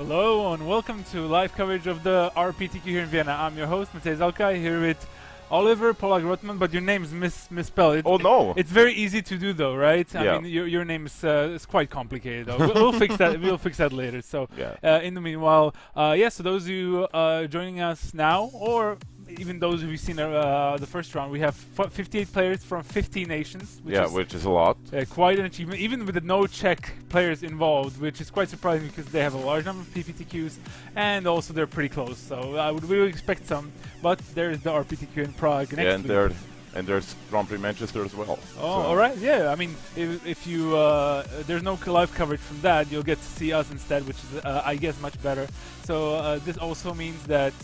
Hello and welcome to live coverage of the RPTQ here in Vienna. I'm your host, Matej Zatlkaj, here with Oliver Polak-Rottmann, but your name is misspelled. Oh no! It's very easy to do though, right? Yeah. I mean, your name is quite complicated though. We'll fix that. We'll fix that later. So, Yeah. in the meanwhile, so those of you joining us now, or even those who've seen the first round, we have 58 players from 50 nations. Which is a lot. Quite an achievement, even with the no Czech players involved, which is quite surprising because they have a large number of PPTQs and also they're pretty close. So I would really expect some, but there's the RPTQ in Prague next week. And there's Grand Prix Manchester as well. Oh, all right, yeah. I mean, if you there's no live coverage from that, you'll get to see us instead, which is I guess much better. So this also means that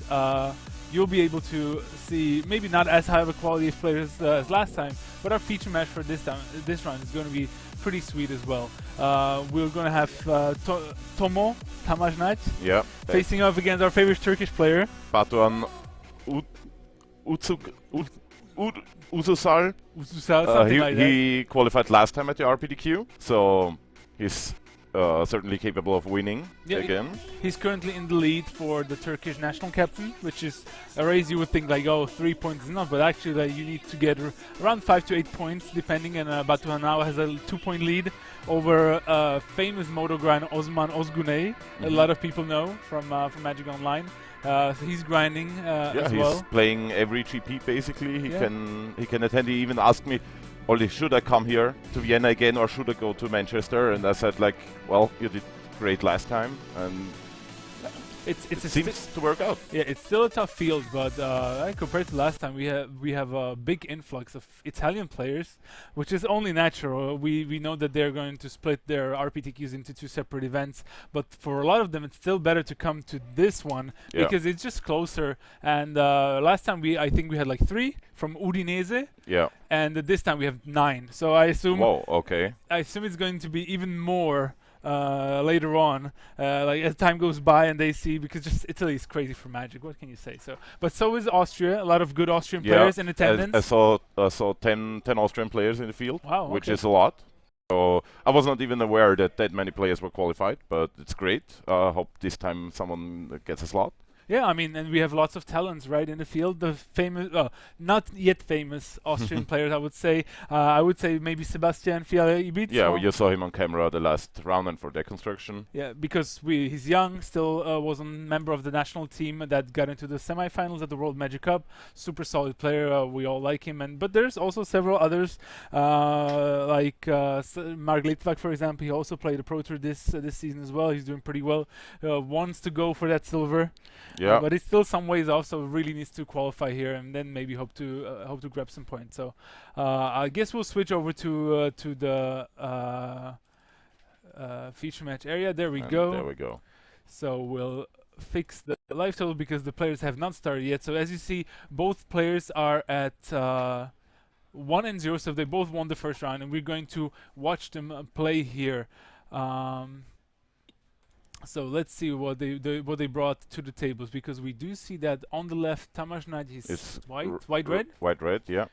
you'll be able to see maybe not as high of a quality of players as last time, but our feature match for this round is going to be pretty sweet as well. We're going to have Tamas Nagy facing off against our favorite Turkish player, Batuhan Ucuzal. Something like that. He qualified last time at the RPTQ, so he's certainly capable of winning again. He's currently in the lead for the Turkish national captain, which is a race you would think like, oh, 3 points is enough, but actually you need to get around 5 to 8 points depending, and Batuhan now has a 2-point lead over famous moto grinder Osman Ozguney. A lot of people know from Magic Online. So he's grinding as well. He's playing every GP basically. He can attend. He even asked me, Ollie, should I come here to Vienna again or should I go to Manchester? And I said, like, well, you did great last time, and it seems to work out. Yeah, it's still a tough field, but compared to last time, we have a big influx of Italian players, which is only natural. We know that they're going to split their RPTQs into 2 separate events, but for a lot of them, it's still better to come to this one because it's just closer. And last time I think we had like 3 from Udinese. Yeah. And this time we have 9. So I assume. Whoa. Okay. I assume it's going to be even more. Later on, like as time goes by and they see, because just Italy is crazy for Magic. What can you say? But so is Austria. A lot of good Austrian players in attendance. I saw 10 Austrian players in the field, which okay. is a lot. So I was not even aware that many players were qualified, but it's great. I hope this time someone gets a slot. Yeah, I mean, and we have lots of talents right in the field. The famous, not yet famous Austrian players, I would say. I would say maybe Sebastian Fiala-Ibiza. Yeah, you saw him on camera the last round and for deconstruction. Yeah, because he's young, still was a member of the national team that got into the semifinals at the World Magic Cup. Super solid player. We all like him. But there's also several others, like Mark Litvak, for example. He also played a Pro Tour this season as well. He's doing pretty well. Wants to go for that silver. Yeah, but it's still some ways off, so really needs to qualify here, and then maybe hope to grab some points. So I guess we'll switch over to the feature match area. There we go. There we go. So we'll fix the live total because the players have not started yet. So as you see, both players are at 1-0, so they both won the first round, and we're going to watch them play here. So let's see what they brought to the tables, because we do see that on the left Tamas Nagy is white red. White red, yeah.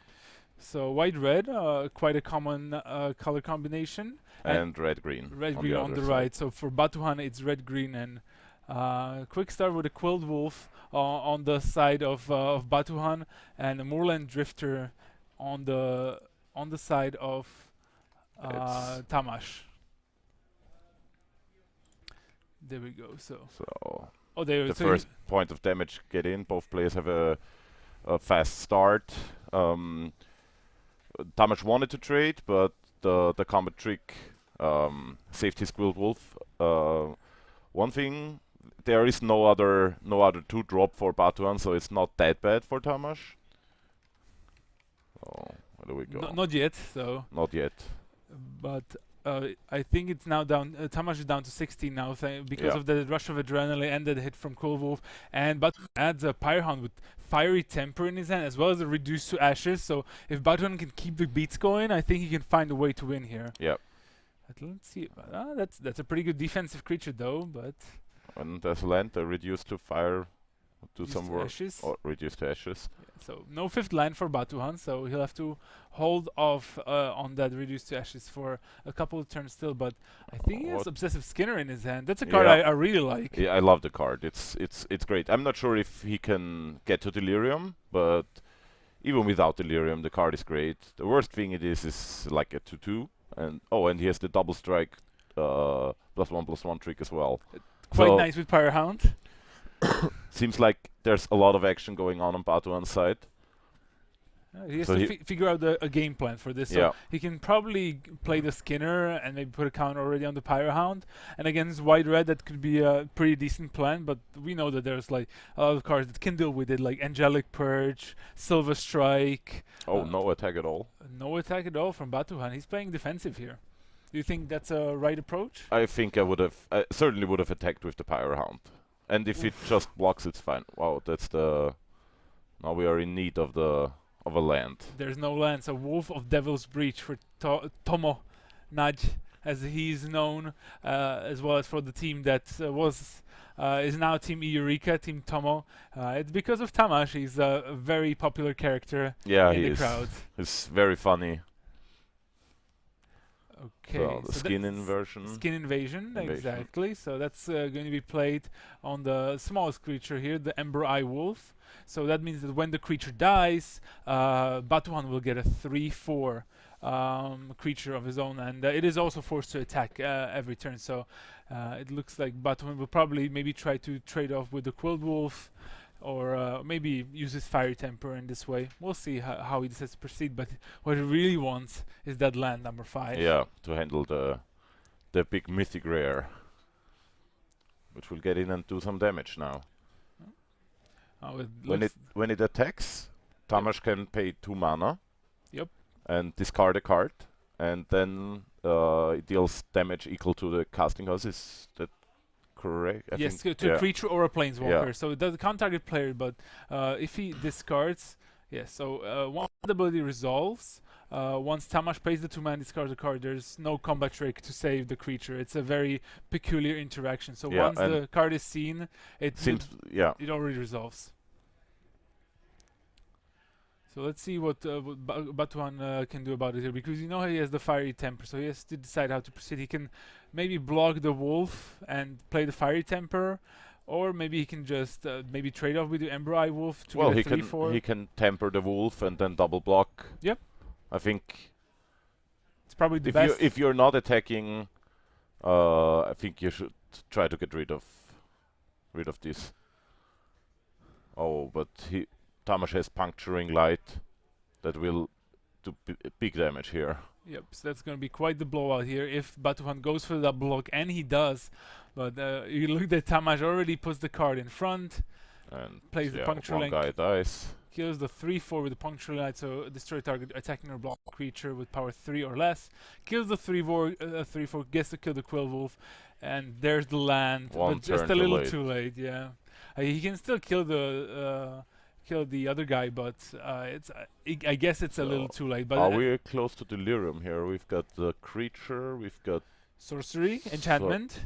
So white red, quite a common color combination. And red green. Red green on the right. So for Batuhan it's red green, and quick start with a Quilled Wolf on the side of Batuhan, and a Moorland Drifter on the side of Tamas. There we go. The first point of damage get in. Both players have a fast start. Tamas wanted to trade, but the combat trick saved his Quilled Wolf. One thing, there is no other 2-drop for Batuhan, so it's not that bad for Tamas. Oh, where do we go? Not yet. So. Not yet. But. I think it's now down. Tamas is down to 16 now because of the rush of adrenaline and the hit from Quilled Wolf. And Batuhan adds a Pyrehound with Fiery Temper in his hand, as well as a Reduce to Ashes. So if Batuhan can keep the beats going, I think he can find a way to win here. Yeah. Let's see. That's a pretty good defensive creature though. But and there's land, Reduce to Fire do some work ashes. or reduce to ashes. So no fifth land for Batuhan, so he'll have to hold off on that reduce to ashes for a couple of turns still. But I think he has Obsessive Skinner in his hand. That's a card I really like. Yeah, I love the card. It's great. I'm not sure if he can get to Delirium, but even without Delirium, the card is great. The worst thing it is like a 2/2, and he has the double strike +1/+1 trick as well. Quite nice with Pyre Hound. Seems like there's a lot of action going on Batuhan's side. He has to figure out a game plan for this. So he can probably play the Skinner and maybe put a counter already on the Pyre Hound. And against white-red, that could be a pretty decent plan. But we know that there's like a lot of cards that can deal with it, like Angelic Purge, Silver Strike. Oh, no attack at all. No attack at all from Batuhan. He's playing defensive here. Do you think that's a right approach? I think I certainly would have attacked with the Pyre Hound. And if it just blocks, it's fine. Wow, that's the... Now we are in need of a land. There's no land, so Wolf of Devil's Breach for Tamas Nagy, as he's known, as well as for the team that is now Team Eureka, Team Tomo. It's because of Tamas. He's a very popular character in the crowd. It's very funny. Okay, so the skin inversion. Skin invasion, exactly. So that's going to be played on the smallest creature here, the Ember Eye Wolf. So that means that when the creature dies, Batuhan will get a 3/4 creature of his own, and it is also forced to attack every turn. So it looks like Batuhan will probably maybe try to trade off with the Quilled Wolf, or maybe use his Fiery Temper in this way. We'll see how he decides to proceed, but what he really wants is that land number 5. Yeah, to handle the big mythic rare, which will get in and do some damage now. When it attacks, Tamas can pay 2 mana. Yep. And discard a card, and then it deals damage equal to the casting cost. Is that correct? Yes, to a creature or a planeswalker. So it doesn't count target player, but if he discards, so one ability resolves. Once Tamas pays the 2 mana, discards a card, there's no combat trick to save the creature. It's a very peculiar interaction. So once the card is seen, it already resolves. So let's see what Batuhan can do about it here, because you know he has the Fiery Temper, so he has to decide how to proceed. He can maybe block the Wolf and play the Fiery Temper, or maybe he can just maybe trade off with the Ember Eye Wolf to get a 3/4. He can temper the Wolf and then double block. Yep. I think it's probably the best. If you're not attacking, I think you should try to get rid of this. Oh, but Tamas has Puncturing Light that will do big damage here. Yep, so that's going to be quite the blowout here if Batuhan goes for that block, and he does. But you look at Tamas already puts the card in front and plays the Puncturing. One guy dies. Kills the 3/4 with the Puncturing Light, so destroy target attacking or block creature with power 3 or less. Kills the 3/4, gets to kill the Quill Wolf, and there's the land. But just a little too late. Yeah, he can still kill the other guy, but I guess it's a little too late. But are we close to Delirium here? We've got the creature, we've got sorcery, enchantment.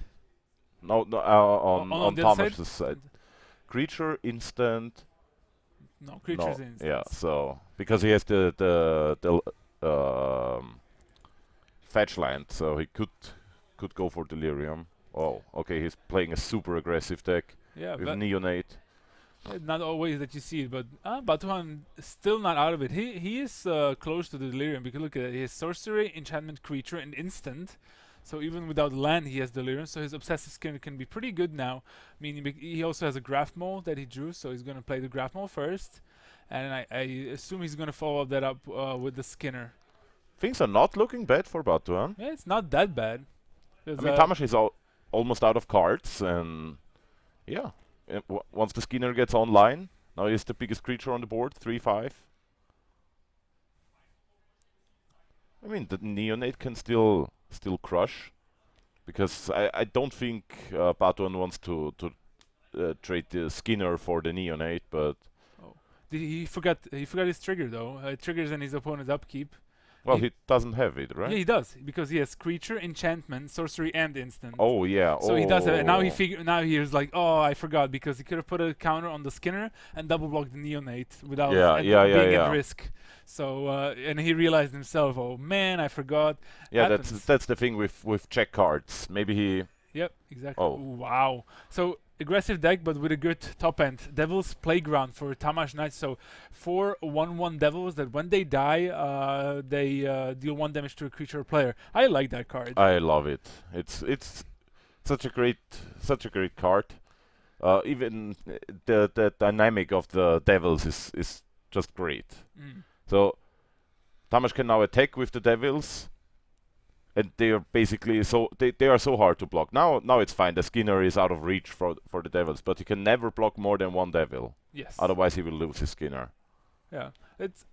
On Tamas' side. Creature, instant. No, creature's instant. Yeah, so because he has the fetch land, so he could go for Delirium. Oh, okay, he's playing a super aggressive deck with Neonate. Not always that you see it, but Batuhan still not out of it. He is close to the Delirium, because look at it. He has sorcery, enchantment, creature, and instant. So even without land, he has Delirium. So his Obsessive Skinner can be pretty good now. Meaning he also has a Graph Mole that he drew, so he's going to play the Graph Mole first. And I assume he's going to follow that up with the Skinner. Things are not looking bad for Batuhan. Yeah, it's not that bad. I mean, Tamas is almost out of cards, and yeah. Once the Skinner gets online, now he's the biggest creature on the board, 3/5. I mean, the Neonate can still crush, because I don't think Batuhan wants to trade the Skinner for the Neonate, but he forgot his trigger though. It triggers in his opponent's upkeep, Well, he doesn't have it, right? Yeah, he does, because he has creature, enchantment, sorcery, and instant. Oh yeah. So he does it, and now he Oh. now he was like, oh, I forgot, because he could have put a counter on the Skinner and double blocked the Neonate without Yeah, yeah, yeah, being at yeah. risk. So and he realized himself, oh man, I forgot. Yeah, Happens. that's the thing with check cards. Maybe he. Yep, exactly. Oh. Ooh, wow. So aggressive deck, but with a good top end. Devil's Playground for Tamas Nagy. So 4 1/1 Devils that when they die, they deal 1 damage to a creature or player. I like that card. I love it. It's such a great card. Even the dynamic of the devils is just great. Mm. So Tamas can now attack with the devils, and they are basically they are so hard to block. Now it's fine. The Skinner is out of reach for the devils, but he can never block more than 1 devil. Yes. Otherwise, he will lose his Skinner. Yeah. It's.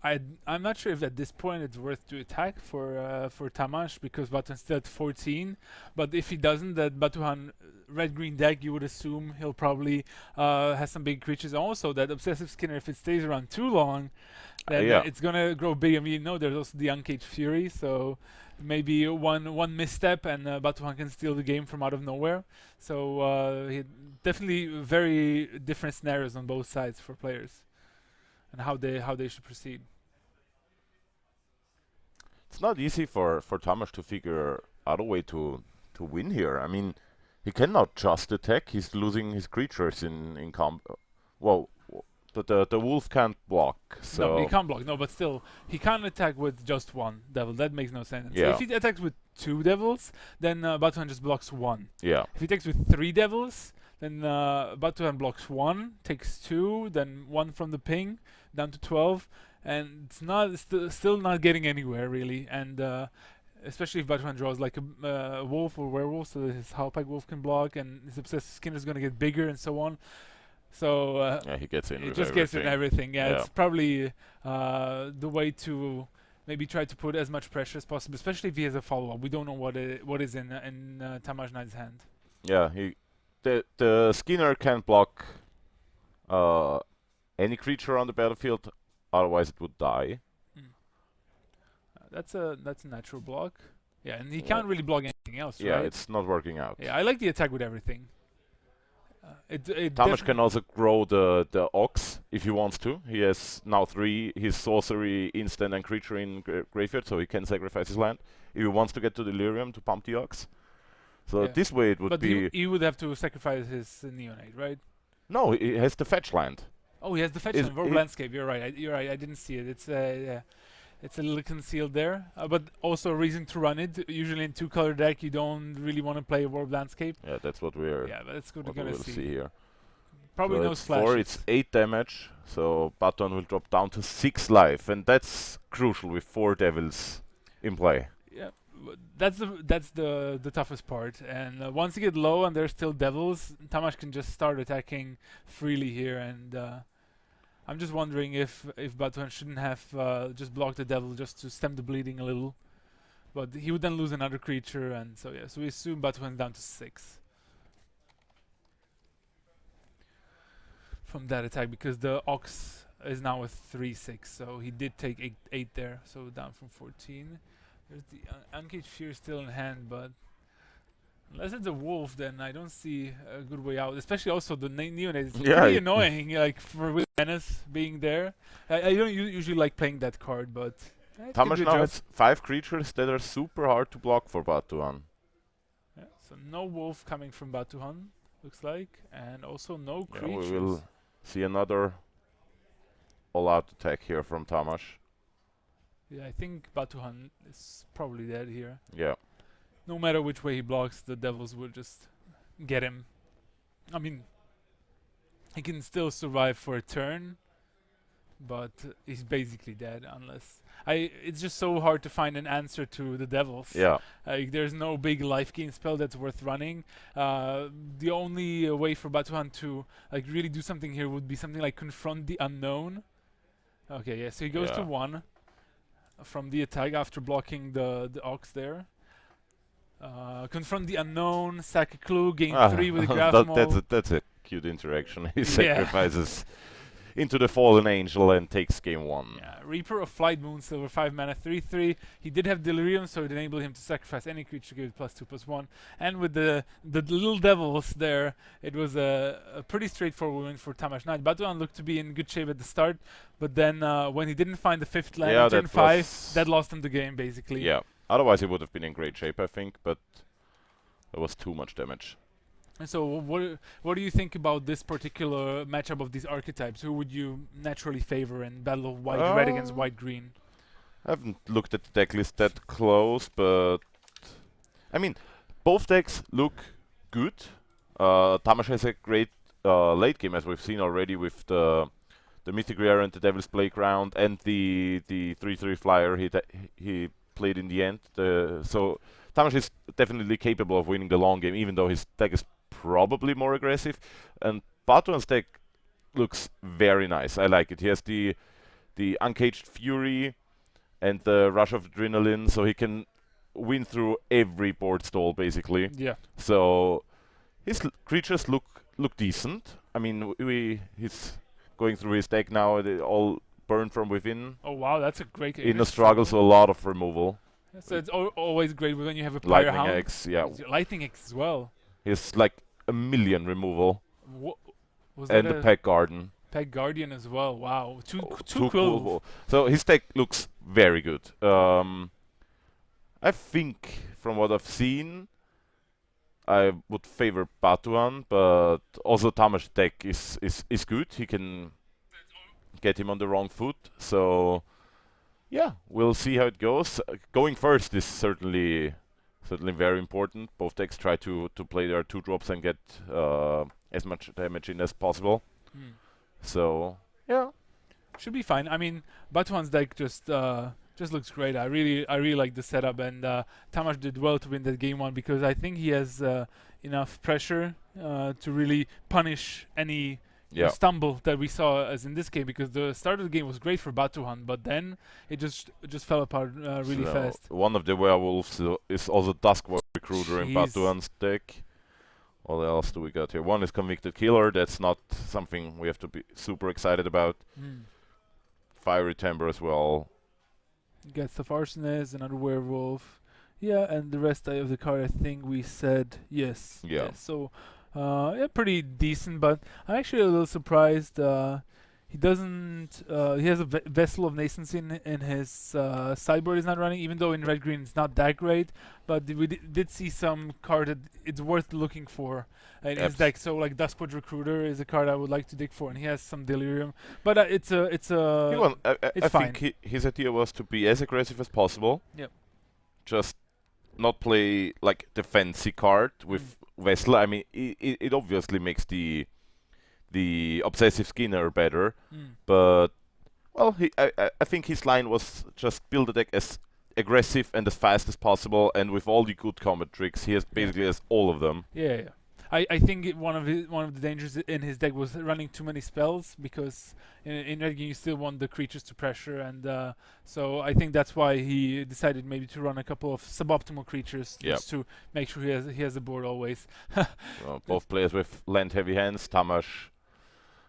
I'm not sure if at this point it's worth to attack for Tamas, because Batuhan's still at 14. But if he doesn't, that Batuhan red-green deck, you would assume he'll probably has some big creatures. Also, that Obsessive Skinner, if it stays around too long, then Yeah. it's gonna grow big. I mean, there's also the Uncaged Fury, so maybe one misstep and Batuhan can steal the game from out of nowhere. So definitely very different scenarios on both sides for players, and how they should proceed. It's not easy for Tamas to figure out a way to win here. I mean, he cannot just attack. He's losing his creatures in combo. Whoa, the wolf can't block. So No, he can't block. No, but still, he can't attack with just 1 devil. That makes no sense. Yeah. If he attacks with 2 devils, then Batuhan just blocks 1. yeah, If he attacks with 3 devils, then Batuhan blocks 1, takes 2, then 1 from the ping, down to 12, and it's not still not getting anywhere really. And especially if Batuhan draws like a wolf or werewolf, so that his Halpike wolf can block, and his Obsessive Skinner is going to get bigger and so on. So yeah, he gets in. it with just gets in everything. Yeah, Yeah. it's probably the way to maybe try to put as much pressure as possible, especially if he has a follow-up. We don't know what is in Tamas Nagy's hand. Yeah, the Skinner can block any creature on the battlefield. Otherwise, it would die. That's a natural block. Yeah, and he Yeah. can't really block anything else, Yeah, right? it's not working out. Yeah, I like the attack with everything. Tamas can also grow the Ox if he wants to. He has now 3 his sorcery, instant, and creature in graveyard, so he can sacrifice his land if he wants to get to Delirium to pump the Ox. So Yeah. this way it would But be. he would have to sacrifice his Neonate, right? No, he has the fetch land. Oh, he has the fetch Is on Verb it- Landscape. You're right. You're right. I didn't see it. It's yeah, it's a little concealed there. But also a reason to run it. Usually in 2-color deck, you don't really want to play a Verb Landscape. Yeah, that's what we're. Yeah, but that's good. What We're we gonna will see here. Probably So no it's 4, splashes. it's 8 damage, so Batuhan will drop down to 6 life, and that's crucial with 4 devils in play. Yeah, that's the toughest part. And once you get low and there's still devils, Tamas can just start attacking freely here. And I'm just wondering if Batuhan shouldn't have just blocked the devil just to stem the bleeding a little. But he would then lose another creature, and so yeah. So we assume Batuhan's down to 6 from that attack, because the Ox is now a 3/6, so he did take 8 there, so down from 14. There's the Uncaged Fury still in hand, but unless it's a wolf, then I don't see a good way out. Especially also the Neonate is Yeah, pretty y- annoying, like with Menace being there. I don't usually like playing that card, but it can Tamas do a now job. has 5 creatures that are super hard to block for Batuhan. Yeah, so no wolf coming from Batuhan, looks like, and also no Yeah, creatures. we will see another all-out attack here from Tamas. Yeah, I think Batuhan is probably dead here. Yeah. No matter which way he blocks, the devils will just get him. I mean, he can still survive for a turn, but he's basically dead unless it's just so hard to find an answer to the devils. Yeah. Like, there's no big life gain spell that's worth running. The only way for Batuhan to like really do something here would be something like Confront the Unknown. Okay, yeah, so he goes to Yeah. 1 from the attack after blocking the Ox there. Confront the Unknown, sack a clue, gain 3 with a graph mode. That's a cute interaction. He sacrifices into the Fallen Angel and takes game 1. Yeah, Reaper of Flight Moon, silver 5 mana, 3/3. He did have Delirium, so it enabled him to sacrifice any creature, give it +2/+1. And with the little devils there, it was a pretty straightforward win for Tamas Nagy. Batuhan looked to be in good shape at the start, but then when he didn't find the 5th land on turn 5, that lost him the game, basically. Yeah, otherwise he would have been in great shape, I think, but there was too much damage. And so what do you think about this particular matchup of these archetypes? Who would you naturally favor in Battle of White Red against White Green? I haven't looked at the deck list that close, but I mean, both decks look good. Tamas has a great late game, as we've seen already with the Mythic Rare and the Devil's Playground and the 3/3 flyer he played in the end. So Tamas is definitely capable of winning the long game, even though his deck is probably more aggressive. And Batuhan's deck looks very nice. I like it. He has the Uncaged Fury and the Rush of Adrenaline, so he can win through every board stall, basically. Yeah. So his creatures look decent. I mean, he's going through his deck now. They all burn from within. Oh wow, that's a great game. In a struggle, so a lot of removal. So it's always great when you have a Lightning Pyre Hound. X, yeah. Lightning X as well. He's like 1 million removal. Was and that the Peg Garden. Peg Guardian as well. Wow, too cool. cool. So his deck looks very good. I think from what I've seen, I would favor Batuhan, but also Tamas' deck is good. He can get him on the wrong foot. So yeah, we'll see how it goes. Going first is certainly very important. Both decks try to play their 2-drops and get as much damage in as possible. So yeah, should be fine. I mean, Batuhan's deck just looks great. I really like the setup, and Tamas did well to win that game 1 because I think he has enough pressure to really punish any stumble that we saw as in this game, because the start of the game was great for Batuhan, but then it just fell apart really fast. One of the werewolves is also Duskwood Recruiter in Batuhan's deck. What else do we got here? One is Convicted Killer. That's not something we have to be super excited about. Fiery Timber as well. Gets the Arsonist, another werewolf. Yeah, and the rest of the card, I think we said yes. Yeah. Yes. So, yeah, pretty decent, but I'm actually a little surprised. He doesn't. He has a Vessel of Nascency in his sideboard. Is not running, even though in red green it's not that great. But we did see some card that it's worth looking for in his deck. So like Duskwood Recruiter is a card I would like to dig for, and he has some Delirium. But I think his idea was to be as aggressive as possible. Yep. Just not play like the fancy card with Vessel. I mean, it obviously makes the Obsessive Skinner better, but well, I think his line was just build a deck as aggressive and as fast as possible, and with all the good combat tricks, he has basically has all of them. Yeah. I think one of the dangers in his deck was running too many spells, because in red game you still want the creatures to pressure, and so I think that's why he decided maybe to run a couple of suboptimal creatures just to make sure he has the board always. Well, both players with land heavy hands. Tamas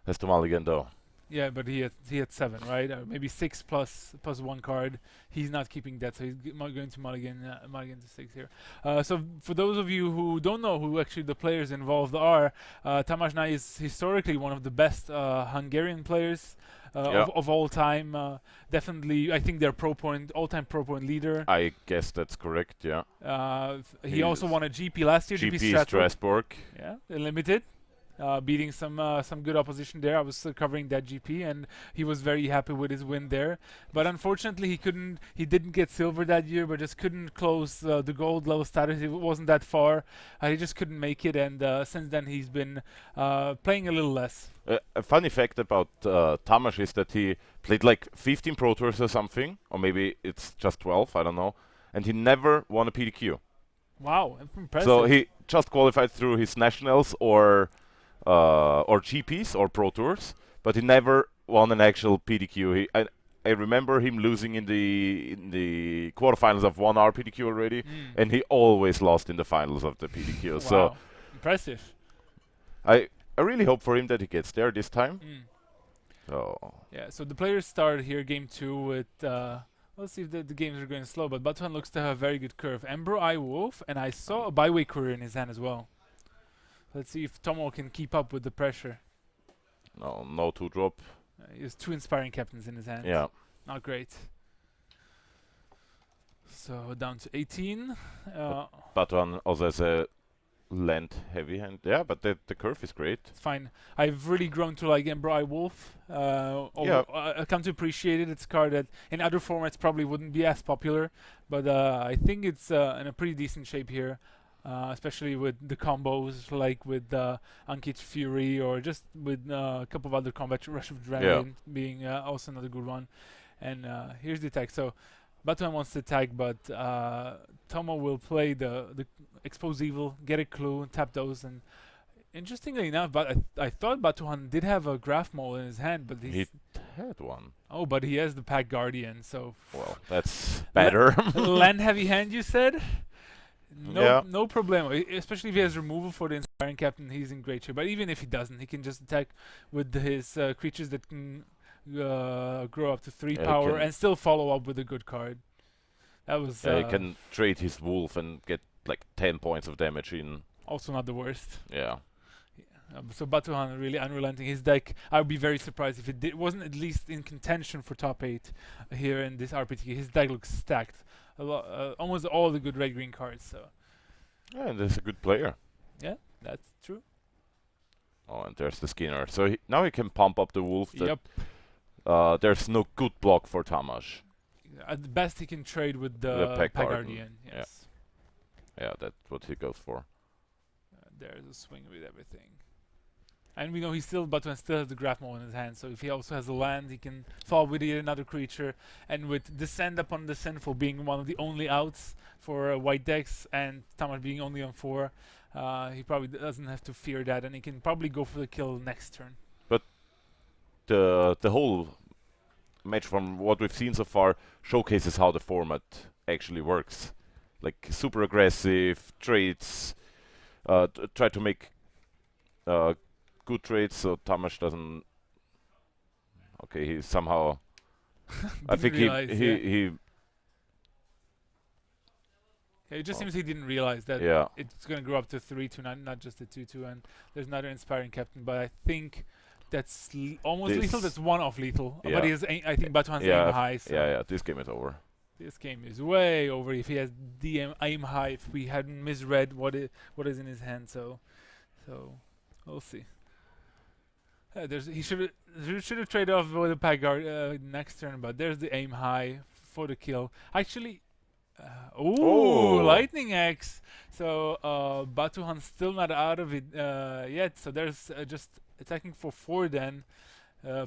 has to mulligan though. Yeah, but he had 7, right? Or maybe 6 plus 1 card. He's not keeping that, so he's going to mulligan to 6 here. So for those of you who don't know who actually the players involved are, Tamas Nagy is historically one of the best Hungarian players of all time. Definitely, I think they're all-time pro point leader. I guess that's correct. Yeah. He also won a GP last year. GP Strasbourg. Yeah, limited. Beating some good opposition there. I was covering that GP, and he was very happy with his win there. But unfortunately, he didn't get silver that year, but just couldn't close the gold level status. It wasn't that far. He just couldn't make it, and since then he's been playing a little less. A funny fact about Tamas is that he played like 15 Pro Tours or something, or maybe it's just 12, I don't know, and he never won a PTQ. Wow, impressive. So he just qualified through his nationals or GPs or Pro Tours, but he never won an actual PTQ. I remember him losing in the quarterfinals of one RPTQ already, and he always lost in the finals of the PTQ. Wow. So impressive. I really hope for him that he gets there this time. Oh. Yeah, so the players start here game 2 with let's see if the games are going slow, but Batuhan looks to have a very good curve. Emperor I Wolf, and I saw a byway courier in his hand as well. Let's see if Tomo can keep up with the pressure. No 2-drop. He has 2 inspiring captains in his hand. Yeah. Not great. So down to 18. Batuhan also has a land heavy hand. Yeah, but the curve is great. It's fine. I've really grown to like Emperor I Wolf. I come to appreciate it. It's a card that in other formats probably wouldn't be as popular, but I think it's in a pretty decent shape here, especially with the combos like with Ankit Fury or just with a couple of other combat, Rush of Adrenaline being also another good one. And here's the attack. So Batuhan wants to attack, but Tomo will play the Expose Evil, get a clue, tap those, and interestingly enough, but I thought Batuhan did have a Graph Mole in his hand, but he had one. Oh, but he has the Pack Guardian, so well, that's better. Land heavy hand, you said? No problem. Especially if he has removal for the Inspiring Captain, he's in great shape. But even if he doesn't, he can just attack with his creatures that can grow up to 3 power and still follow up with a good card. That was. He can trade his wolf and get like 10 points of damage in. Also not the worst. Yeah. So Batuhan really unrelenting. His deck, I would be very surprised if it wasn't at least in contention for top 8 here in this RPTQ. His deck looks stacked. Almost all the good red-green cards. So. Yeah, and he's a good player. Yeah, that's true. Oh, and there's the Skinner. So now he can pump up the wolf. Yep. There's no good block for Tamas. At the best, he can trade with the Pack Guardian. Yes. Yeah, that's what he goes for. There's a swing with everything. And we know Batuhan still has the Graph Mole in his hand, so if he also has a land, he can fall with yet another creature. And with Descend upon the Sinful being one of the only outs for white decks, and Tamas being only on 4, he probably doesn't have to fear that, and he can probably go for the kill next turn. But the whole match, from what we've seen so far, showcases how the format actually works. Like super aggressive trades, try to make good trades so Tamas doesn't. Okay, he somehow. I think it just seems he didn't realize that it's going to grow up to 3 to 9, not just a 2/2, and there's another Inspiring Captain. But I think that's almost lethal. That's one off lethal. Yeah. But I think Batuhan's aim high. So yeah. This game is over. This game is way over if he has the aim high. If we hadn't misread what is in his hand, so we'll see. He should have traded off with the Pack Guard next turn, but there's the aim high for the kill. Actually, Lightning Axe. So Batuhan's still not out of it yet. So there's just attacking for 4 then,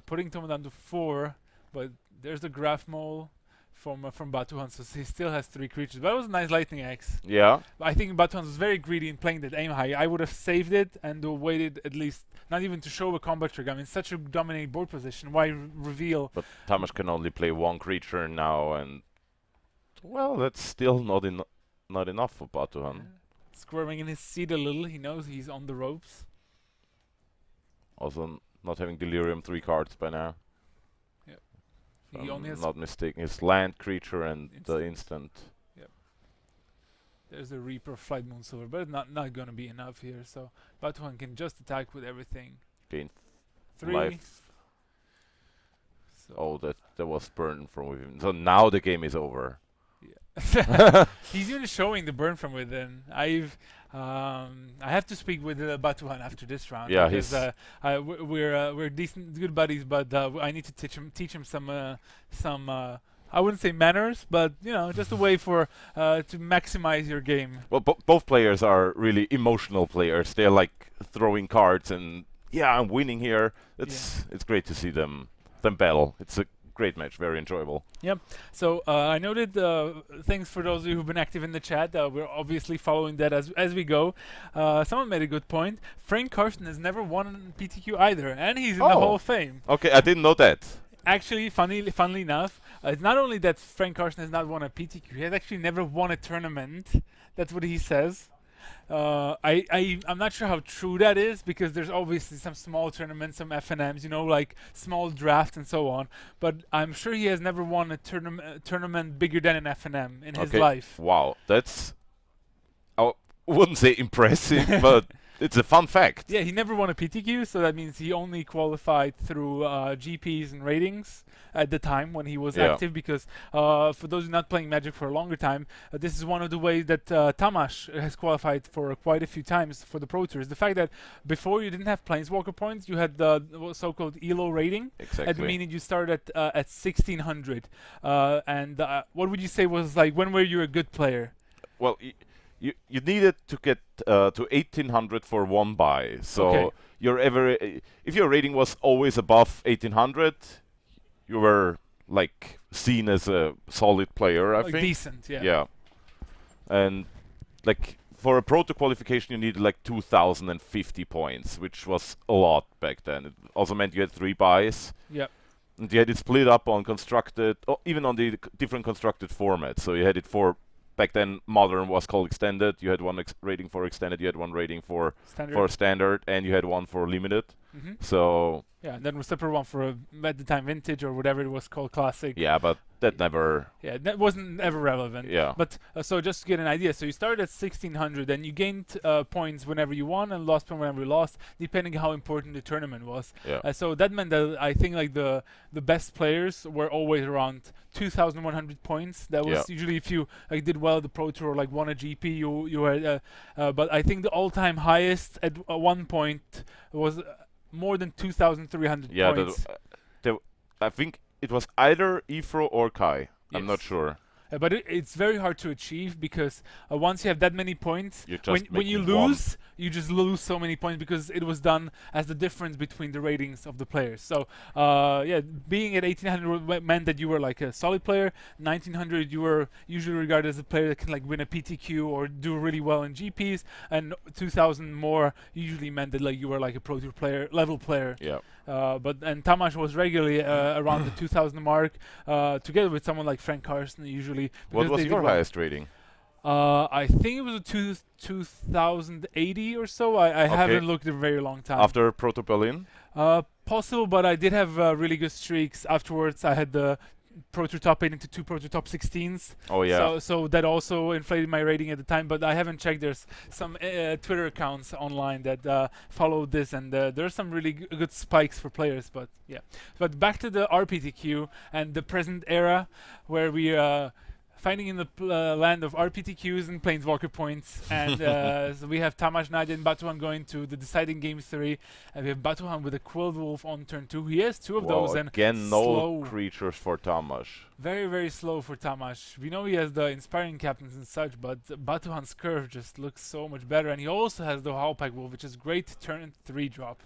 putting Tomo down to 4. But there's the Graph Mole from Batuhan, so he still has 3 creatures. But it was a nice Lightning Axe. Yeah. I think Batuhan was very greedy in playing that aim high. I would have saved it and waited at least, not even to show a combat trigger. I mean, such a dominating board position. Why reveal? But Tamas can only play 1 creature now, and well, that's still not enough for Batuhan. Squirming in his seat a little. He knows he's on the ropes. Also, not having Delirium 3 cards by now. He only has not mistaken, his land creature and the instant. Yep. There's a Reaper Flight Moonsilver, but it's not going to be enough here. So Batuhan can just attack with everything. Gain 3 life. So that was burn from within. So now the game is over. Yeah. He's even showing the burn from within. I have to speak with Batuhan after this round. Yeah, because we're decent, good buddies, but I need to teach him some I wouldn't say manners, but just a way for to maximize your game. Well, both players are really emotional players. They're like throwing cards and I'm winning here. It's great to see them battle. It's a great match, very enjoyable. Yep. So I noted thanks for those of you who've been active in the chat. We're obviously following that as we go. Someone made a good point. Frank Karsten has never won PTQ either, and he's in the Hall of Fame. Okay, I didn't know that. Actually, funnily enough, it's not only that Frank Karsten has not won a PTQ, he has actually never won a tournament. That's what he says. I'm not sure how true that is, because there's obviously some small tournaments, some FNMs, you know, like small drafts and so on. But I'm sure he has never won a tournament bigger than an FNM in his life. Wow, that's, I wouldn't say impressive, but it's a fun fact. Yeah, he never won a PTQ, so that means he only qualified through GPs and ratings at the time when he was active. Because for those who are not playing Magic for a longer time, this is one of the ways that Tamas has qualified for quite a few times for the Pro Tours. The fact that before you didn't have Planeswalker points, you had the so-called ELO rating. Exactly. Meaning you started at 1600. And what would you say was like, when were you a good player? Well, you needed to get to 1800 for one buy. So if your rating was always above 1800, you were like seen as a solid player, I think. Decent, yeah. Yeah. And like for a Proto qualification, you needed like 2050 points, which was a lot back then. It also meant you had 3 buys. Yeah. And you had it split up on constructed, even on the different constructed formats. So you had it for, back then Modern was called Extended. You had one rating for Extended, you had one rating for Standard, and you had one for Limited. So yeah, and then a separate one for at the time Vintage or whatever it was called, Classic. yeah, but that never. Yeah, that wasn't ever relevant. Yeah. But so just to get an idea, so you started at 1600, and you gained points whenever you won and lost points whenever you lost, depending how important the tournament was. Yeah. So that meant that I think like the best players were always around 2,100 points. That was usually if you like did well at the Pro Tour or like won a GP, you had. But I think the all-time highest at one point was more than 2,300 points. I think it was either Ifro or Kai. I'm not sure. But it's very hard to achieve, because once you have that many points, when you lose, you just lose so many points, because it was done as the difference between the ratings of the players. So yeah, being at 1800 meant that you were like a solid player. 1900 you were usually regarded as a player that can like win a PTQ or do really well in GPs, and 2000 more usually meant that like you were like a Pro Tour player, level player. Yeah. And Tamas was regularly around the 2000 mark, together with someone like Frank Carson usually. What was your highest rating? I think it was a 2080 or so. I haven't looked in a very long time. After Proto Berlin? Possible, but I did have really good streaks afterwards. I had the Pro Tour Top 8 into 2 Pro Tour Top 16s. Oh yeah. So that also inflated my rating at the time, but I haven't checked. There's some Twitter accounts online that follow this, and there's some really good spikes for players. But yeah. But back to the RPTQ and the present era, where we fighting in the land of RPTQs and Planeswalker points, and so we have Tamas Nagy and Batuhan going to the deciding game 3, and we have Batuhan with a Quilled Wolf on turn 2. He has 2 of those, and again, no creatures for Tamas. Very, very slow for Tamas. We know he has the Inspiring Captains and such, but Batuhan's curve just looks so much better, and he also has the Howlpack Wolf, which is great turn 3 drop.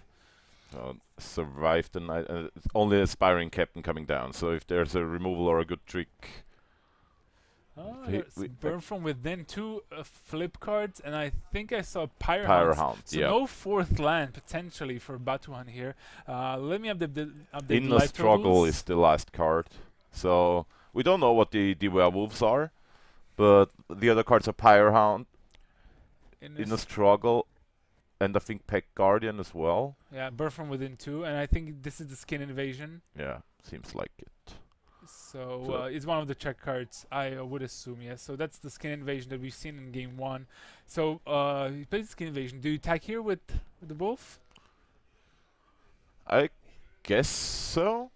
Survived the night. It's only an Aspiring Captain coming down, so if there's a removal or a good trick. Burn from Within, 2 flip cards, and I think I saw Pyrohound. So no 4th land potentially for Batuhan here. Let me update the In the Struggle is the last card, so we don't know what the werewolves are, but the other cards are Pyrohound, In the Struggle, and I think Peck Guardian as well. Yeah, Burn from Within 2, and I think this is the Skin Invasion. Yeah, seems like it. So it's one of the check cards, I would assume, yes. So that's the Skin Invasion that we've seen in game 1. So he plays Skin Invasion. Do you attack here with the wolf? I guess so.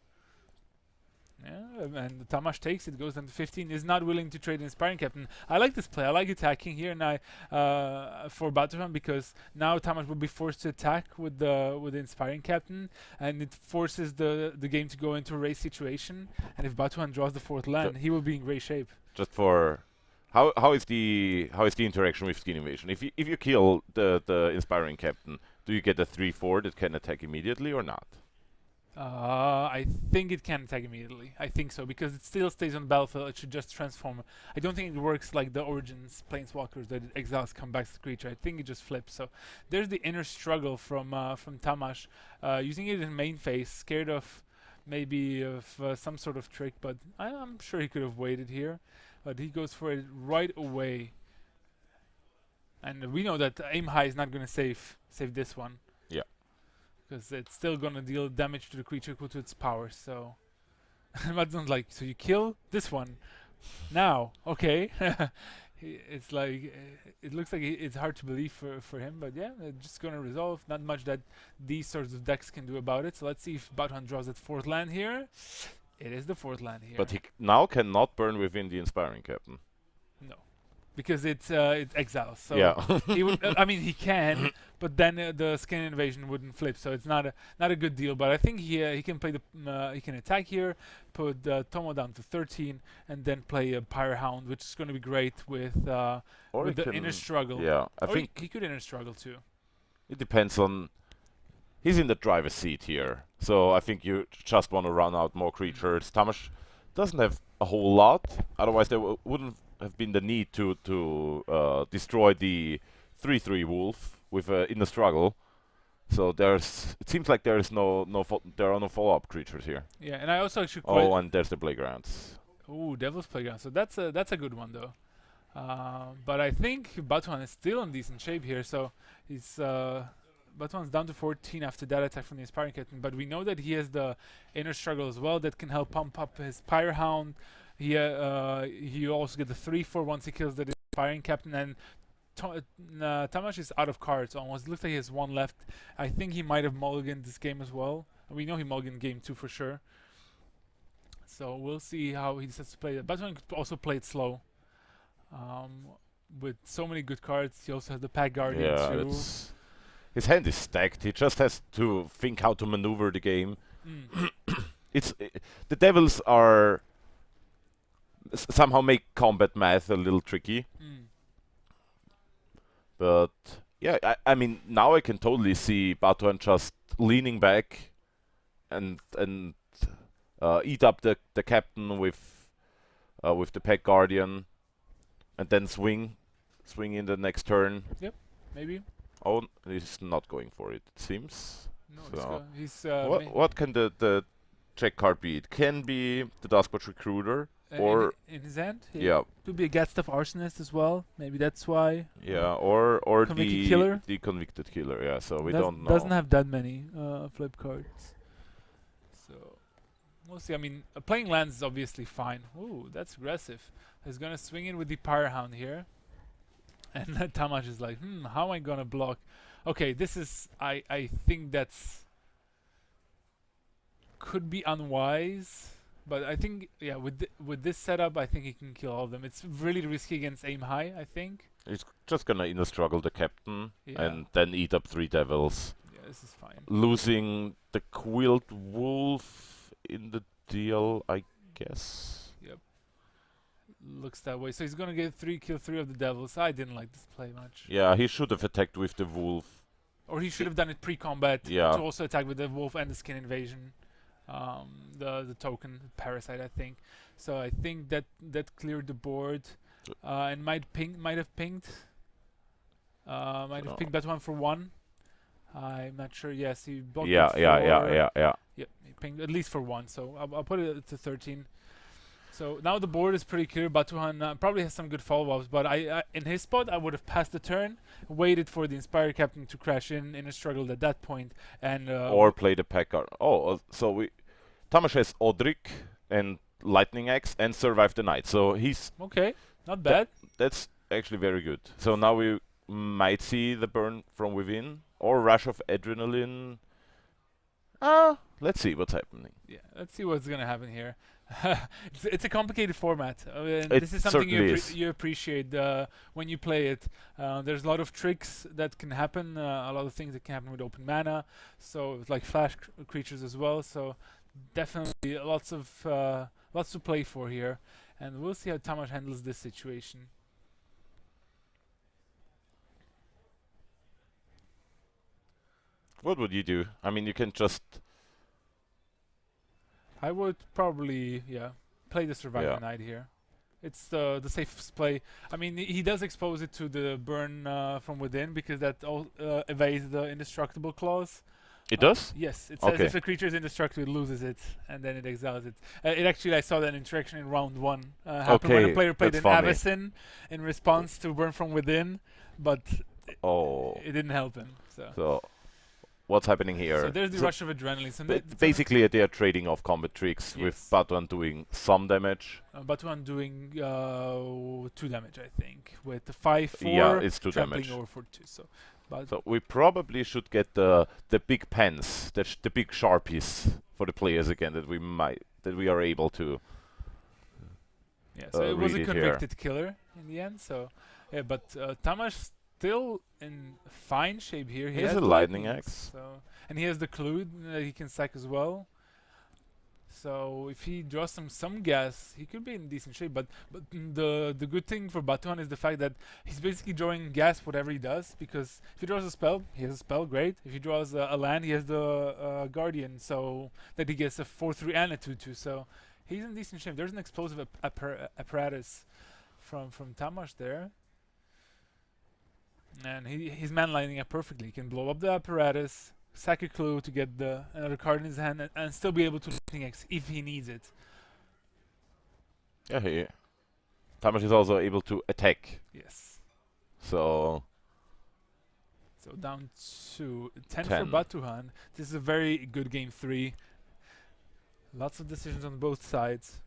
Yeah, and Tamas takes it, goes down to 15, is not willing to trade Inspiring Captain. I like this play. I like attacking here now for Batuhan, because now Tamas will be forced to attack with the Inspiring Captain, and it forces the game to go into a race situation. And if Batuhan draws the 4th land, he will be in great shape. Just for how is the interaction with Skin Invasion? If you kill the Inspiring Captain, do you get a 3/4 that can attack immediately or not? I think it can attack immediately. I think so, because it still stays on the battlefield. It should just transform. I don't think it works like the Origins Planeswalkers that it exiles, come back to the creature. I think it just flips. So there's the inner struggle from Tamas, using it in main phase, scared of maybe of some sort of trick, but I'm sure he could have waited here. But he goes for it right away. And we know that aim high is not going to save this one. Yeah. Because it's still going to deal damage to the creature equal to its power, so... Batuhan's like, so you kill this one. Now, okay. It's like, it looks like it's hard to believe for him, but yeah, it's just going to resolve. Not much that these sorts of decks can do about it. So let's see if Batuhan draws that 4th land here. It is the 4th land here. But he now cannot burn within the Inspiring Captain. No. Because it's exile, so yeah. he would. I mean, he can, but then the skin invasion wouldn't flip, so it's not a good deal. But I think he can play he can attack here, put Tomo down to 13, and then play a Pyre Hound, which is going to be great with the inner struggle. Yeah, I think he could inner struggle too. It depends on. He's in the driver's seat here, so I think you just want to run out more creatures. Tamas doesn't have a whole lot, otherwise there wouldn't have been the need to destroy the 3/3 wolf with inner struggle. So it seems like there are no follow-up creatures here. Yeah, and I also should. And there's the playgrounds. Ooh, Devil's Playground. So that's a good one though. But I think Batuhan is still in decent shape here. So he's Batuhan's down to 14 after that attack from the Inspiring Captain. But we know that he has the inner struggle as well that can help pump up his Pyre Hound. He also get the 3/4 once he kills the Inspiring Captain, and Tamas is out of cards almost. It looks like he has 1 left. I think he might have mulliganed this game as well. We know he mulliganed game 2 for sure. So we'll see how he decides to play it. Batuhan could also play it slow. With so many good cards, he also has the Pack Guardian too. His hand is stacked. He just has to think how to maneuver the game. The Devils are somehow make combat math a little tricky. But yeah, I mean now I can totally see Batuhan just leaning back and eat up the captain with the Pack Guardian, and then swing in the next turn. Yep, maybe. Oh, he's not going for it. It seems. No, so he's. What can the check card be? It can be the Duskwatch Recruiter, or in his hand. Yeah. Could be a Gatstuff Arsonist as well. Maybe that's why. Yeah, or Convicted Killer. The Convicted Killer. Yeah, so we Does- don't know. Doesn't have that many flip cards. So we'll see. I mean, playing lands is obviously fine. Ooh, that's aggressive. He's gonna swing in with the Pyre Hound here, and Tamas is like, how am I gonna block? Okay, this is. I think that's could be unwise. But I think, yeah, with this setup, I think he can kill all of them. It's really risky against aim high, I think. He's just gonna inner struggle the captain and then eat up 3 devils. Yeah, this is fine. Losing the Quilled Wolf in the deal, I guess. Yep. Looks that way. So he's gonna kill 3 of the devils. I didn't like this play much. Yeah, he should have attacked with the wolf. Or he should have done it pre-combat Yeah. to also attack with the wolf and the skin invasion. The token parasite, I think. So I think that cleared the board, and might have pinged Batuhan for 1. I'm not sure. Yes, he blocked. Yeah. Yep, he pinged at least for 1. So I'll put it to 13. So now the board is pretty clear. Batuhan probably has some good follow-ups, but I in his spot I would have passed the turn, waited for the Inspired Captain to crash in a struggle at that point, and or play the Pack Guard. So Tamas has Odrik and Lightning Axe and Survive the Night. So he's okay, not bad. That's actually very good. So now we might see the Burn from Within or Rush of Adrenaline. Let's see what's happening. Yeah, let's see what's gonna happen here. It's a complicated format. It this is something certainly you appreciate when you play it. There's a lot of tricks that can happen, a lot of things that can happen with open mana. So it's like flash creatures as well. So definitely lots to play for here, and we'll see how Tamas handles this situation. What would you do? I mean, you can just. I would probably, play the Survivor Knight here. It's the safest play. I mean, he does expose it to the Burn from Within because that evades the Indestructible clause. It does? Yes, it says Okay. if the creature is indestructible, it loses it, and then it exiles it. It actually, I saw that interaction in round 1 happen when a Okay, player played that's an funny. Avacyn in response to Burn from Within, but Oh. it didn't help him. So, what's happening here? So there's the rush of adrenaline. So Basically, they are trading off combat tricks with Yes. Batuhan doing some damage. Batuhan doing 2 damage, I think, with the 5/4. Yeah, it's 2 trampling damage. over for 2. But So we probably should get the big pens, the big sharpies for the players again that we are able to. yeah, so it was a read it here. convicted killer in the end. So yeah, but Tamas still in fine shape here. He has has a lightning lightnings, axe. so, and he has the clue that he can sack as well. So if he draws some gas, he could be in decent shape. But the good thing for Batuhan is the fact that he's basically drawing gas whatever he does, because if he draws a spell, he has a spell, great. If he draws a land, he has the Guardian, so that he gets a 4/3 and a 2/2. So he's in decent shape. There's an explosive apparatus from Tamas there. And he's manlining up perfectly. He can blow up the apparatus, sack a clue to get another card in his hand, and still be able to lightning X if he needs it. Yeah, Tamas is also able to attack. Yes. So down to 10 for 10. Batuhan. This is a very good game 3. Lots of decisions on both sides.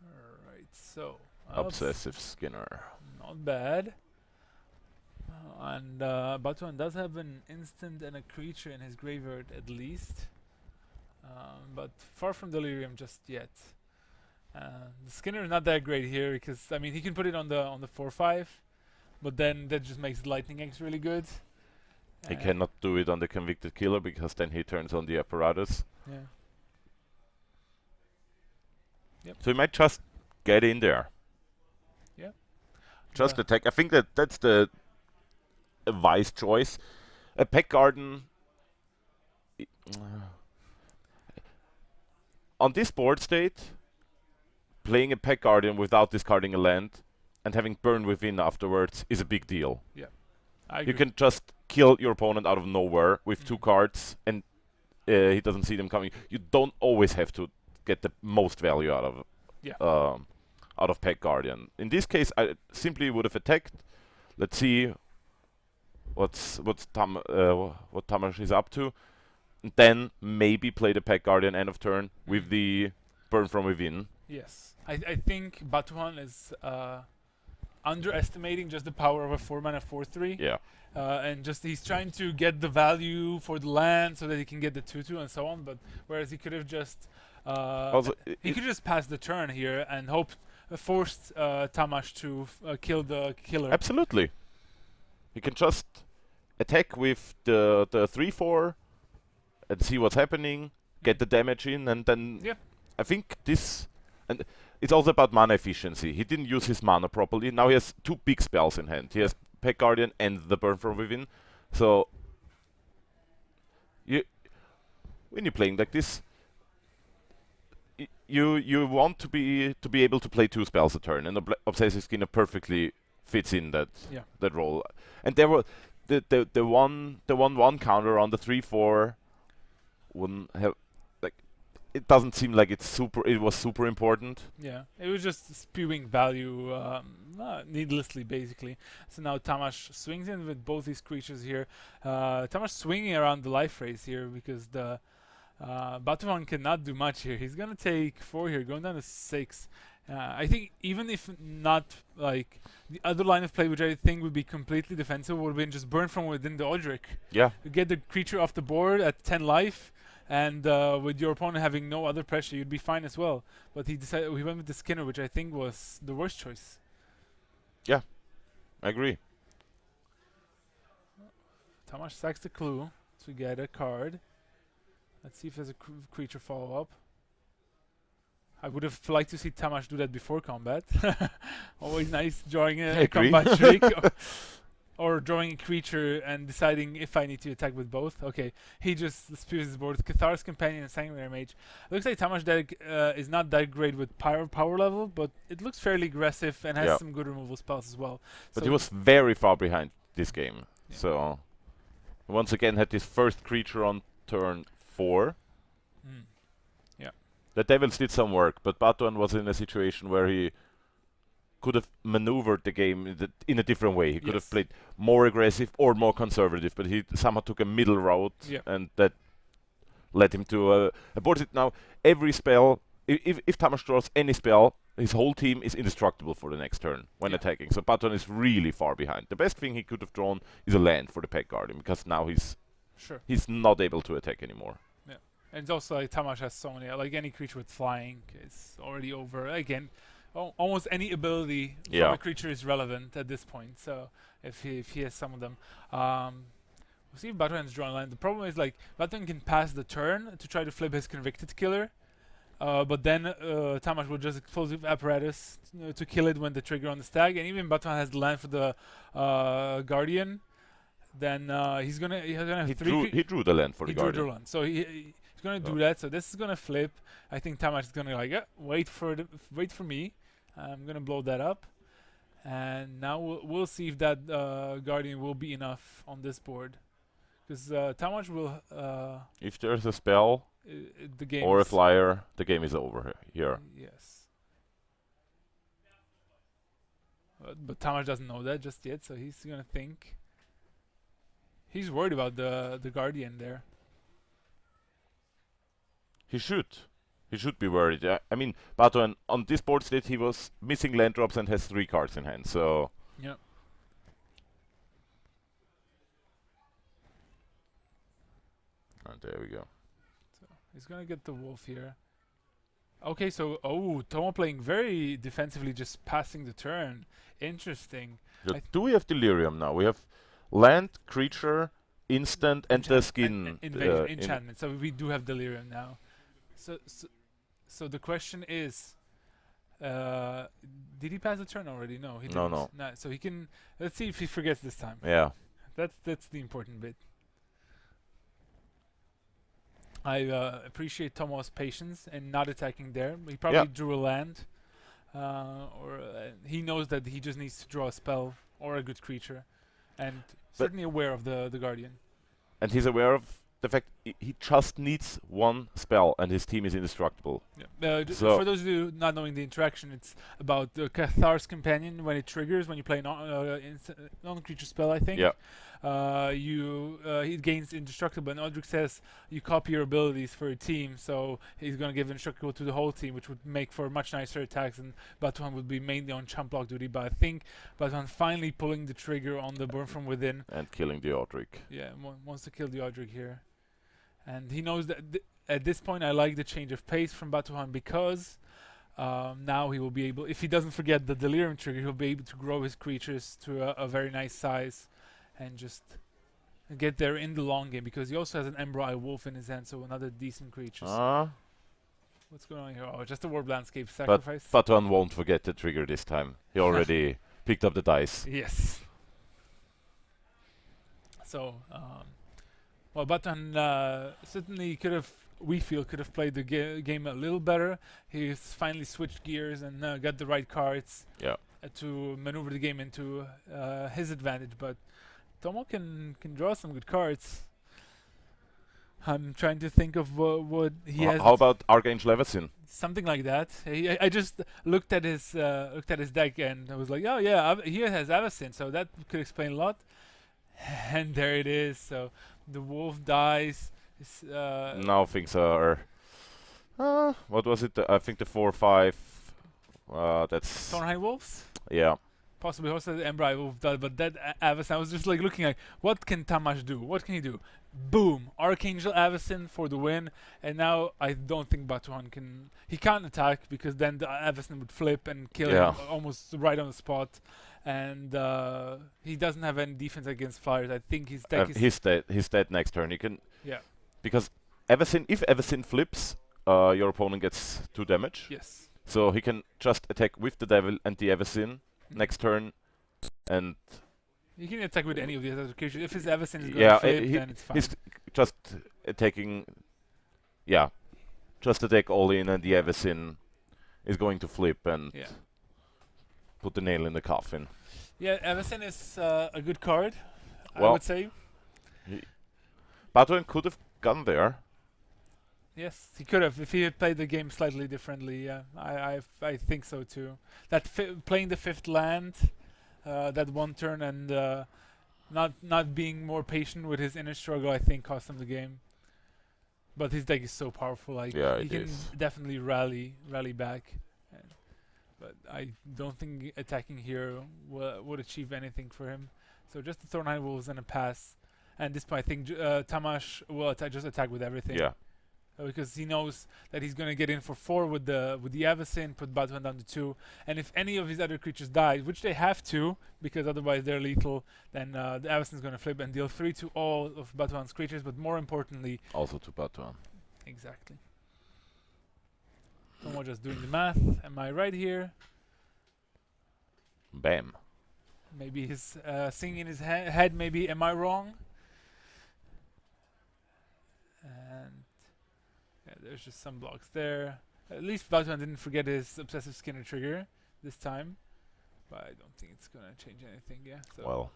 Alright, so obsessive Skinner. not bad. And Batuhan does have an instant and a creature in his graveyard at least. But far from delirium just yet. The Skinner is not that great here because I mean he can put it on the 4/5, but then that just makes Lightning X really good. He cannot do it on the convicted killer because then he turns on the apparatus. Yeah. Yep. So he might just get in there. Yeah. Just attack. I think that's a wise choice. A Pack Garden on this board state, playing a Pack Guardian without discarding a land and having Burn Within afterwards is a big deal. Yeah. You can just kill your opponent out of nowhere with 2 cards and he doesn't see them coming. You don't always have to get the most value out of Pack Guardian. In this case, I simply would have attacked. Let's see what Tamas is up to. And then maybe play the Pack Guardian end of turn with the Burn from Within. Yes. I think Batuhan is underestimating just the power of a 4-mana 4/3. Yeah. And just he's trying to get the value for the land so that he can get the 2/2 and so on. But whereas he could have just he could just pass the turn here and forced Tamas to kill the killer. Absolutely. He can just attack with the 3/4 and see what's happening, get the damage in, and then I think this, and it's also about mana efficiency. He didn't use his mana properly. Now he has 2 big spells in hand. He has Pack Guardian and the Burn from Within. So when you're playing like this, you want to be able to play 2 spells a turn, and Obsessive Skinner perfectly fits in that role. And there were the 1/1 counter on the 3/4 wouldn't have, like, it doesn't seem like it was super important. Yeah, it was just spewing value needlessly, basically. So now Tamas swings in with both these creatures here. Tamas swinging around the life race here because the Batuhan cannot do much here. He's gonna take 4 here, going down to 6. I think even if not like the other line of play, which I think would be completely defensive, would have been just Burn from Within the Odric. Yeah. You get the creature off the board at 10 life, and with your opponent having no other pressure, you'd be fine as well. But he went with the Skinner, which I think was the worst choice. Yeah, I agree. Tamas sacks the clue to get a card. Let's see if there's a creature follow-up. I would have liked to see Tamas do that before combat. Always nice drawing a combat trick. or drawing a creature and deciding if I need to attack with both. Okay, he just spews his board. Cathar's Companion and Sanguinary Mage. Looks like Tamas deck is not that great with power level, but it looks fairly aggressive and has some good removal spells as well. But so he was very far behind this game. Yeah. So once again had his first creature on turn 4. Yeah. The Devils did some work, but Batuhan was in a situation where he could have maneuvered the game in a different way. He could have played more aggressive or more conservative, but he somehow took a middle route, and that led him to a board sit. Now, every spell, if Tamas draws any spell, his whole team is indestructible for the next turn when attacking. So Batuhan is really far behind. The best thing he could have drawn is a land for the Pet Guardian, because now he's not able to attack anymore. Yeah, and it's also like Tamas has so many, like any creature with flying is already over. Again, almost any ability from a creature is relevant at this point. So if he has some of them, we'll see if Batuhan's drawn a land. The problem is like Batuhan can pass the turn to try to flip his Convicted Killer, but then Tamas will just Explosive Apparatus to kill it when the trigger on the stag. And even Batuhan has the land for the Guardian. Then he's gonna have he drew the land for the Guardian. He drew the land, so he's gonna do that. So this is gonna flip. I think Tamas is gonna like wait for me. I'm gonna blow that up, and now we'll see if that Guardian will be enough on this board, because Tamas will. If there's a spell the game or a flyer, the game is over here. Yes. But Tamas doesn't know that just yet, so he's gonna think. He's worried about the Guardian there. He should. He should be worried. I mean, Batuhan on this board state he was missing land drops and has 3 cards in hand. So yeah. And there we go. So he's gonna get the wolf here. Okay, so Tomo playing very defensively, just passing the turn. Interesting. Do we have Delirium now? We have land, creature, instant, and the skin enchantment. So we do have Delirium now. So the question is, did he pass the turn already? No, he didn't. No. So he can. Let's see if he forgets this time. Yeah. That's the important bit. I appreciate Tomo's patience and not attacking there. He probably drew a land, or he knows that he just needs to draw a spell or a good creature, and certainly aware of the Guardian. And he's aware of the fact he just needs one spell and his team is indestructible. Yeah. For those of you not knowing the interaction, it's about the Cathar's Companion. When it triggers, when you play non-creature spell, I think. Yeah. It gains indestructible, and Odric says you copy your abilities for your team, so he's gonna give indestructible to the whole team, which would make for much nicer attacks, and Batuhan would be mainly on chump block duty. But I think Batuhan finally pulling the trigger on the Burn from Within and killing the Odric. Yeah, wants to kill the Odric here, and he knows that at this point I like the change of pace from Batuhan, because now he will be able, if he doesn't forget the Delirium trigger, he'll be able to grow his creatures to a very nice size and just get there in the long game, because he also has an Ember Eye Wolf in his hand, so another decent creature. What's going on here? Oh, just a Warp Landscape sacrifice. But Batuhan won't forget the trigger this time. He already picked up the dice. Yes. So, well, Batuhan certainly could have, we feel, could have played the game a little better. He's finally switched gears and got the right cards to maneuver the game into his advantage, but Tomo can draw some good cards. I'm trying to think of what he has. How about Archangel Eversin? Something like that. I just looked at his deck and I was like, oh yeah, he has Eversin, so that could explain a lot. And there it is. So the wolf dies. Now things are. What was it? I think the 4/5. That's Thornhide Wolves. Yeah. Possibly also the Ember Eye Wolf, but that Avacyn, I was just like looking like, what can Tamas do? What can he do? Boom! Archangel Avacyn for the win, and now I don't think Batuhan can. He can't attack because then the Avacyn would flip and kill him almost right on the spot, and he doesn't have any defense against flyers. I think his deck is. He's dead next turn. You can. Yeah. Because Avacyn, if Avacyn flips, your opponent gets 2 damage. Yes. So he can just attack with the Devil and the Avacyn next turn, and You can attack with any of the other creatures. If his Everson is going Yeah, to flip, then it's fine. he's just attacking. Yeah, just attack all in, and the Everson is going to flip and put the nail in the coffin. Yeah, Everson is a good card, Well, I would say. Batuhan could have gone there. Yes, he could have if he had played the game slightly differently. Yeah, I think so too. That playing the 5th land, that one turn, and not being more patient with his inner struggle, I think cost him the game. But his deck is so powerful, like he can definitely rally back. But I don't think attacking here would achieve anything for him. So just the Thornhide Wolves and a pass. And this point, I think Tamas will just attack with everything. Yeah. Because he knows that he's going to get in for 4 with the Everson, put Batuhan down to 2. And if any of his other creatures die, which they have to, because otherwise they're lethal, then the Everson's going to flip and deal 3 to all of Batuhan's creatures, but more importantly... Also to Batuhan. Exactly. Tomo just doing the math. Am I right here? Bam. Maybe he's singing in his head, maybe, am I wrong? And... yeah, there's just some blocks there. At least Batuhan didn't forget his Obsessive Skinner trigger this time. But I don't think it's going to change anything, yeah. So well.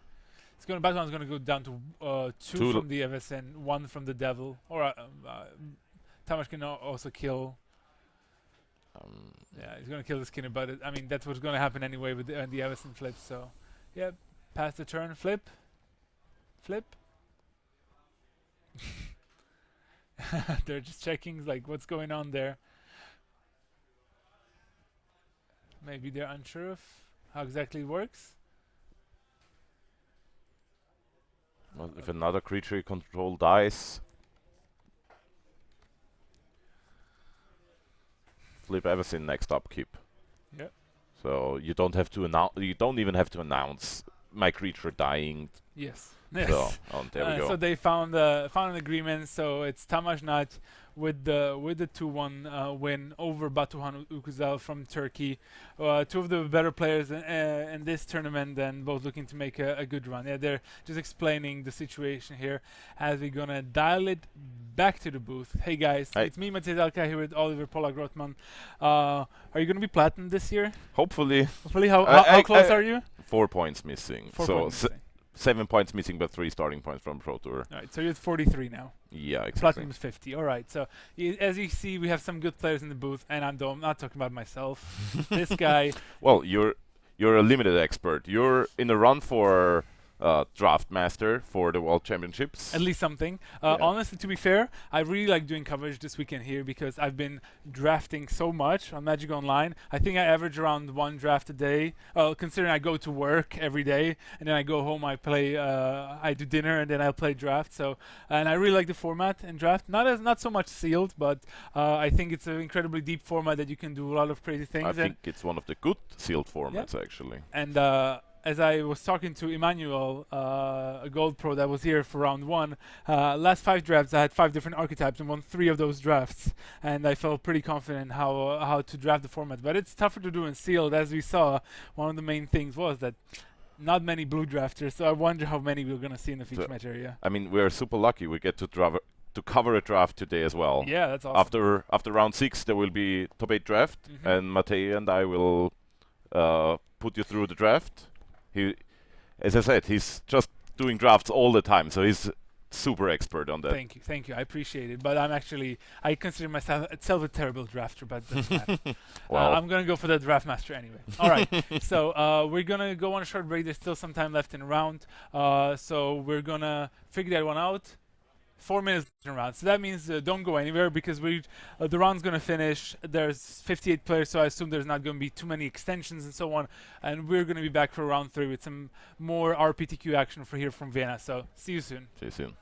Batuhan's going to go down to 2 from the Everson, 1 from the Devil. Or Tamas can also kill. Yeah, he's going to kill the Skinner, but I mean, that's what's going to happen anyway with the Everson flip. So, yeah, pass the turn, flip. Flip. They're just checking like what's going on there. Maybe they're unsure of how exactly it works. Well, if another creature you control dies, flip Everson next upkeep. Yeah. So you don't have to announce. You don't even have to announce my creature dying. Yes. So there we go. So they found an agreement. So it's Tamas Nagy with the 2-1 win over Batuhan Ucuzal from Turkey. 2 of the better players in this tournament, and both looking to make a good run. Yeah, they're just explaining the situation here as we're gonna dial it back to the booth. Hey guys, it's me, Matej Zatlkaj, here with Oliver Polak-Rottmann. Are you gonna be platinum this year? Hopefully. Hopefully. How close are you? 4 points missing. 4 points missing. 7 points missing, but 3 starting points from Pro Tour. Alright, so you're at 43 now. Yeah, exactly. Platinum is 50. Alright, so as you see, we have some good players in the booth, and I'm not talking about myself. This guy. Well, you're a limited expert. You're in the run for Draft Master for the World Championships. At least something. Honestly, to be fair, I really like doing coverage this weekend here because I've been drafting so much on Magic Online. I think I average around 1 draft a day. Considering I go to work every day and then I go home, I play, I do dinner and then I'll play draft. So, and I really like the format and draft. Not so much sealed, but I think it's an incredibly deep format that you can do a lot of crazy things. I think it's one of the good sealed formats actually. And as I was talking to Emmanuel, a gold pro that was here for round 1, last 5 drafts I had 5 different archetypes and won 3 of those drafts, and I felt pretty confident how to draft the format. But it's tougher to do in sealed, as we saw. One of the main things was that not many blue drafters, so I wonder how many we're gonna see in the feature match area. I mean, we're super lucky. We get to cover a draft today as well. Yeah, that's awesome. After round 6, there will be top 8 draft, and Matej and I will put you through the draft. As I said, he's just doing drafts all the time, so he's super expert on that. Thank you, I appreciate it. But I consider myself a terrible drafter, but it doesn't matter. Well, I'm gonna go for the draft master anyway. All right, so we're gonna go on a short break. There's still some time left in the round, so we're gonna figure that one out. 4 minutes in round, so that means don't go anywhere because the round's gonna finish. There's 58 players, so I assume there's not gonna be too many extensions and so on. And we're gonna be back for round 3 with some more RPTQ action for here from Vienna. So see you soon. See you soon.